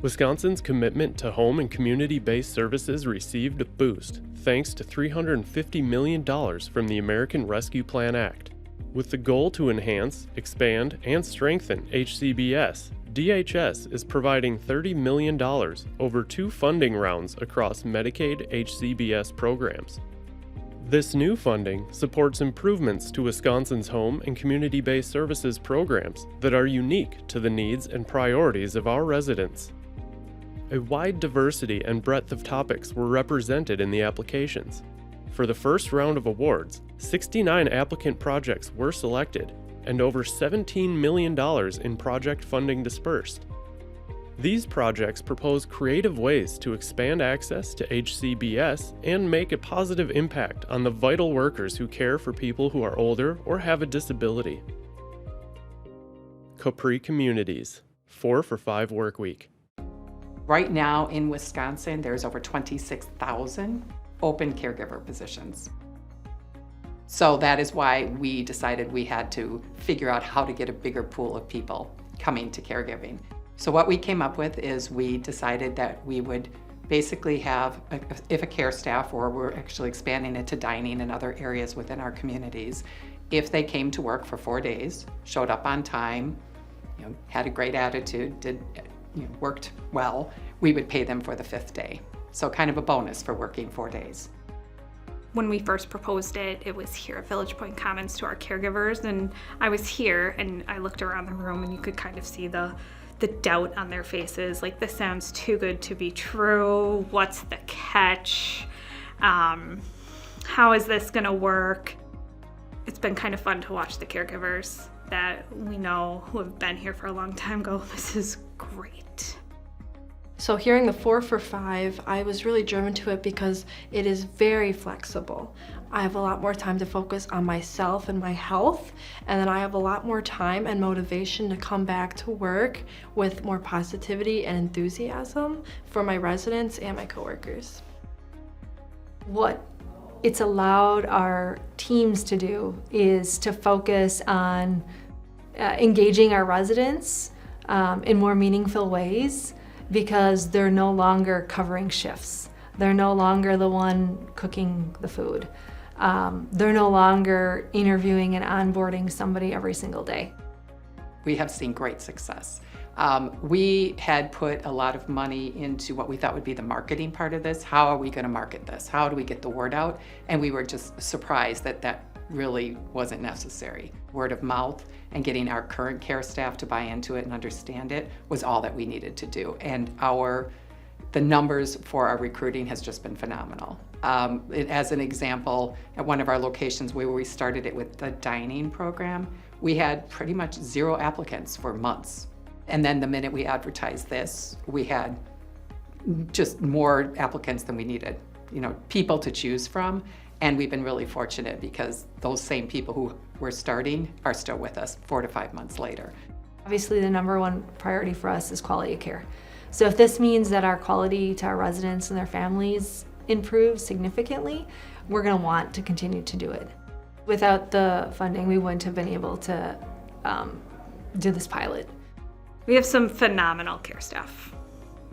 Wisconsin's commitment to home and community-based services received a boost thanks to $350 million from the American Rescue Plan Act. With the goal to enhance, expand, and strengthen HCBS, DHS is providing $30 million over 2 funding rounds across Medicaid HCBS programs. This new funding supports improvements to Wisconsin's home and community-based services programs that are unique to the needs and priorities of our residents. A wide diversity and breadth of topics were represented in the applications. For the first round of awards, 69 applicant projects were selected, and over $17 million in project funding dispersed. These projects propose creative ways to expand access to HCBS and make a positive impact on the vital workers who care for people who are older or have a disability. Capri Communities, 4 for 5 work week. Right now in Wisconsin, there's over 26,000 open caregiver positions. So that is why we decided we had to figure out how to get a bigger pool of people coming to caregiving. So what we came up with is we decided that we would basically have, if a care staff, or we're actually expanding it to dining and other areas within our communities, if they came to work for 4 days, showed up on time, had a great attitude, worked well, we would pay them for the 5th day. So kind of a bonus for working 4 days. When we first proposed it, it was here at Village Point Commons to our caregivers, and I was here and I looked around the room and you could kind of see the doubt on their faces, like, this sounds too good to be true. What's the catch? How is this gonna work? It's been kind of fun to watch the caregivers that we know who have been here for a long time go, this is great. So hearing the 4 for 5, I was really driven to it because it is very flexible. I have a lot more time to focus on myself and my health, and then I have a lot more time and motivation to come back to work with more positivity and enthusiasm for my residents and my coworkers. What it's allowed our teams to do is to focus on engaging our residents in more meaningful ways, because they're no longer covering shifts. They're no longer the one cooking the food. They're no longer interviewing and onboarding somebody every single day. We have seen great success. We had put a lot of money into what we thought would be the marketing part of this. How are we going to market this? How do we get the word out? And we were just surprised that that really wasn't necessary. Word of mouth and getting our current care staff to buy into it and understand it was all that we needed to do. And the numbers for our recruiting has just been phenomenal. As an example, at one of our locations where we started it with the dining program, we had pretty much 0 applicants for months. And then the minute we advertised this, we had just more applicants than we needed, people to choose from. And we've been really fortunate because those same people who were starting are still with us 4 to 5 months later. Obviously, the #1 priority for us is quality of care. So if this means that our quality to our residents and their families improves significantly, we're going to want to continue to do it. Without the funding, we wouldn't have been able to do this pilot. We have some phenomenal care staff.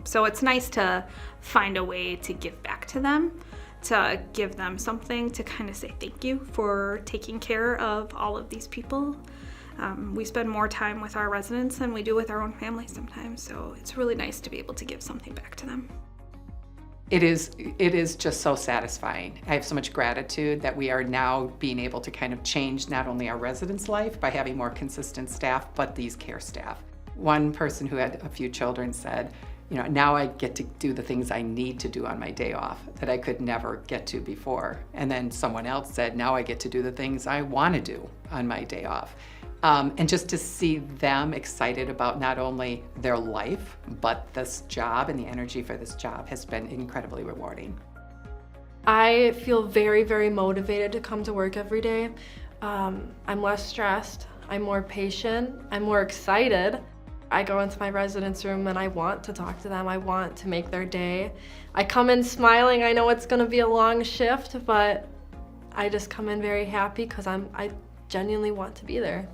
So it's nice to find a way to give back to them, to give them something to kind of say thank you for taking care of all of these people. We spend more time with our residents than we do with our own families sometimes, so it's really nice to be able to give something back to them. It is just so satisfying. I have so much gratitude that we are now being able to kind of change not only our residents' life by having more consistent staff, but these care staff. One person who had a few children said, now I get to do the things I need to do on my day off that I could never get to before. And then someone else said, now I get to do the things I want to do on my day off. And just to see them excited about not only their life, but this job and the energy for this job has been incredibly rewarding. I feel very, very motivated to come to work every day. I'm less stressed, I'm more patient, I'm more excited. I go into my residence room and I want to talk to them. I want to make their day. I come in smiling. I know it's going to be a long shift, but I just come in very happy because I genuinely want to be there.